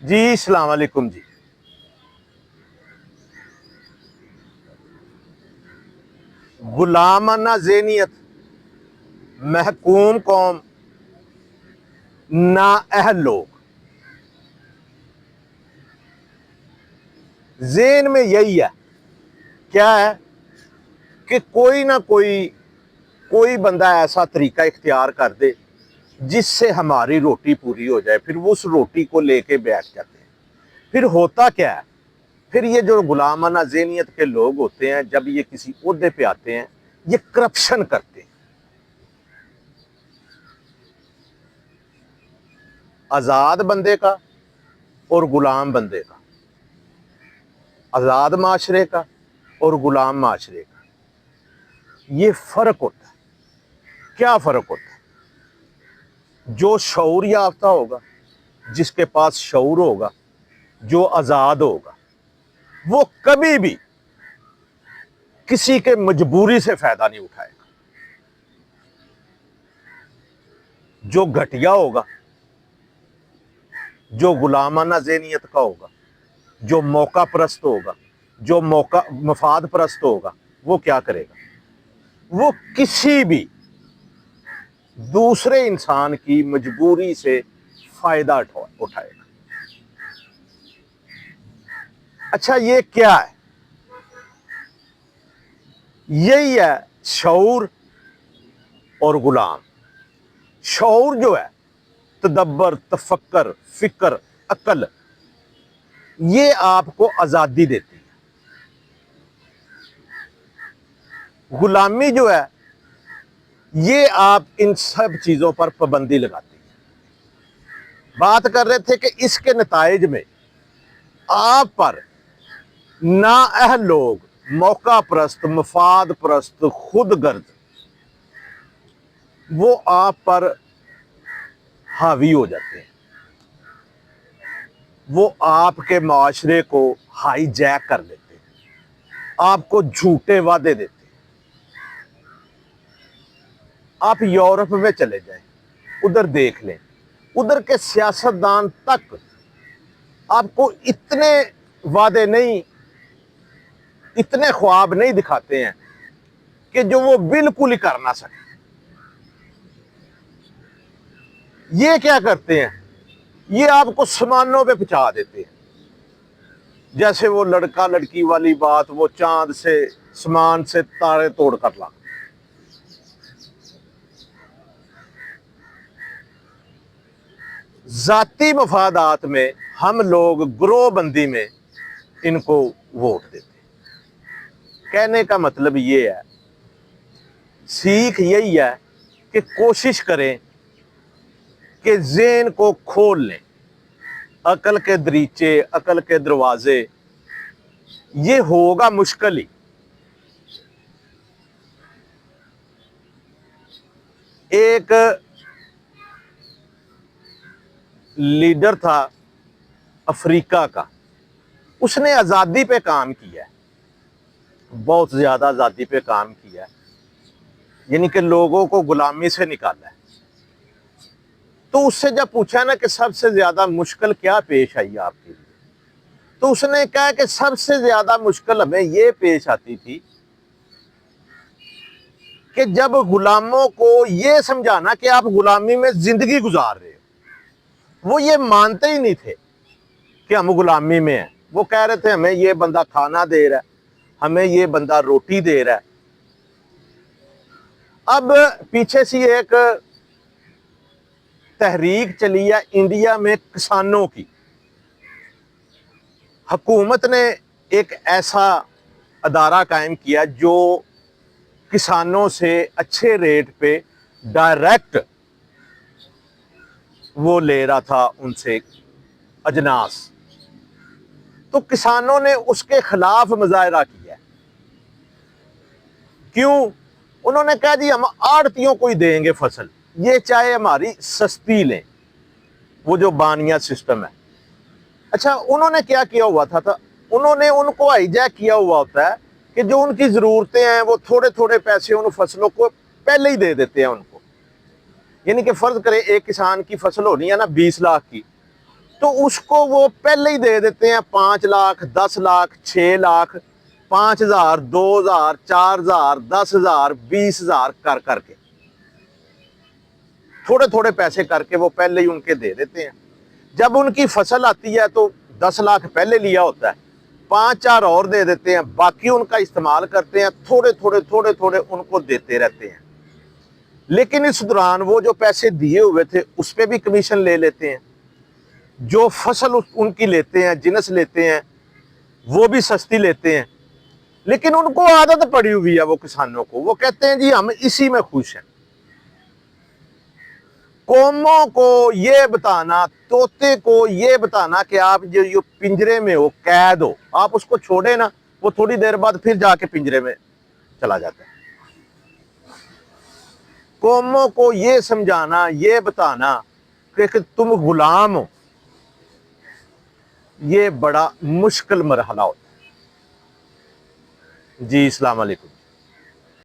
جی السلام علیکم جی۔ غلامانہ ذہنیت، محکوم قوم، نااہل لوگ، ذہن میں یہی ہے۔ کیا ہے کہ کوئی نہ کوئی بندہ ایسا طریقہ اختیار کر دے جس سے ہماری روٹی پوری ہو جائے، پھر وہ اس روٹی کو لے کے بیٹھ جاتے ہیں۔ پھر ہوتا کیا ہے؟ پھر یہ جو غلامانہ ذہنیت کے لوگ ہوتے ہیں، جب یہ کسی عہدے پہ آتے ہیں، یہ کرپشن کرتے ہیں۔ آزاد بندے کا اور غلام بندے کا، آزاد معاشرے کا اور غلام معاشرے کا، یہ فرق ہوتا ہے۔ کیا فرق ہوتا ہے؟ جو شعور یافتہ ہوگا، جس کے پاس شعور ہوگا، جو آزاد ہوگا، وہ کبھی بھی کسی کے مجبوری سے فائدہ نہیں اٹھائے گا۔ جو گھٹیا ہوگا، جو غلامانہ ذہنیت کا ہوگا، جو موقع پرست ہوگا، جو مفاد پرست ہوگا، وہ کیا کرے گا؟ وہ کسی بھی دوسرے انسان کی مجبوری سے فائدہ اٹھائے گا۔ اچھا، یہ کیا ہے؟ یہی ہے شعور اور غلام۔ شعور جو ہے، تدبر، تفکر، فکر، عقل، یہ آپ کو آزادی دیتی ہے۔ غلامی جو ہے، یہ آپ ان سب چیزوں پر پابندی لگاتی ہے۔ بات کر رہے تھے کہ اس کے نتائج میں آپ پر نااہل لوگ، موقع پرست، مفاد پرست، خود غرض، وہ آپ پر حاوی ہو جاتے ہیں۔ وہ آپ کے معاشرے کو ہائی جیک کر دیتے ہیں، آپ کو جھوٹے وعدے دیتے ہیں۔ آپ یورپ میں چلے جائیں، ادھر دیکھ لیں، ادھر کے سیاستدان تک آپ کو اتنے وعدے نہیں، اتنے خواب نہیں دکھاتے ہیں کہ جو وہ بالکل ہی کر نہ سکے۔ یہ کیا کرتے ہیں؟ یہ آپ کو سمانوں پہ پہنچا دیتے ہیں۔ جیسے وہ لڑکا لڑکی والی بات، وہ چاند سے، سمان سے تارے توڑ کر لا۔ ذاتی مفادات میں ہم لوگ گروہ بندی میں ان کو ووٹ دیتے ہیں۔ کہنے کا مطلب یہ ہے، سیکھ یہی ہے کہ کوشش کریں کہ ذہن کو کھول لیں، عقل کے دریچے، عقل کے دروازے۔ یہ ہوگا مشکل ہی۔ ایک لیڈر تھا افریقہ کا، اس نے آزادی پہ کام کیا ہے، بہت زیادہ آزادی پہ کام کیا ہے، یعنی کہ لوگوں کو غلامی سے نکالا ہے۔ تو اس سے جب پوچھا نا کہ سب سے زیادہ مشکل کیا پیش آئی آپ کے لیے، تو اس نے کہا کہ سب سے زیادہ مشکل ہمیں یہ پیش آتی تھی کہ جب غلاموں کو یہ سمجھانا کہ آپ غلامی میں زندگی گزار رہے ہو، وہ یہ مانتے ہی نہیں تھے کہ ہم غلامی میں ہیں۔ وہ کہہ رہے تھے ہمیں یہ بندہ کھانا دے رہا ہے، ہمیں یہ بندہ روٹی دے رہا ہے۔ اب پیچھے سے ایک تحریک چلی ہے انڈیا میں کسانوں کی۔ حکومت نے ایک ایسا ادارہ قائم کیا جو کسانوں سے اچھے ریٹ پہ ڈائریکٹ وہ لے رہا تھا ان سے اجناس۔ تو کسانوں نے اس کے خلاف مظاہرہ کیا۔ کیوں؟ انہوں نے کہا جی ہم آڑتیوں کو ہی دیں گے فصل، یہ چاہے ہماری سستی لیں، وہ جو بانیہ سسٹم ہے۔ اچھا، انہوں نے کیا کیا ہوا تھا انہوں نے ان کو ہائی جیک کیا ہوا ہوتا ہے کہ جو ان کی ضرورتیں ہیں وہ تھوڑے تھوڑے پیسے ان فصلوں کو پہلے ہی دے دیتے ہیں ان کو۔ یعنی کہ فرض کریں ایک کسان کی فصل ہونی ہے نا 20 لاکھ کی، تو اس کو وہ پہلے ہی دے دیتے ہیں 5 لاکھ 10 لاکھ 6 لاکھ 5,000 2,000 4,000 10,000 20,000 کر کر کے تھوڑے تھوڑے پیسے کر کے وہ پہلے ہی ان کے دے دیتے ہیں. جب ان کی فصل آتی ہے تو 10 لاکھ پہلے لیا ہوتا ہے, 5-4 اور دے دیتے ہیں, باقی ان کا استعمال کرتے ہیں, تھوڑے تھوڑے ان کو دیتے رہتے ہیں. لیکن اس دوران وہ جو پیسے دیے ہوئے تھے اس پہ بھی کمیشن لے لیتے ہیں. جو فصل ان کی لیتے ہیں, جنس لیتے ہیں, وہ بھی سستی لیتے ہیں. لیکن ان کو عادت پڑی ہوئی ہے وہ کسانوں کو, وہ کہتے ہیں جی ہم اسی میں خوش ہیں. قوموں کو یہ بتانا, طوطے کو یہ بتانا کہ آپ جو پنجرے میں ہو, قید ہو, آپ اس کو چھوڑے نا, وہ تھوڑی دیر بعد پھر جا کے پنجرے میں چلا جاتا ہے. قوموں کو یہ سمجھانا, یہ بتانا کہ تم غلام ہو, یہ بڑا مشکل مرحلہ ہوتا ہے. جی السلام علیکم.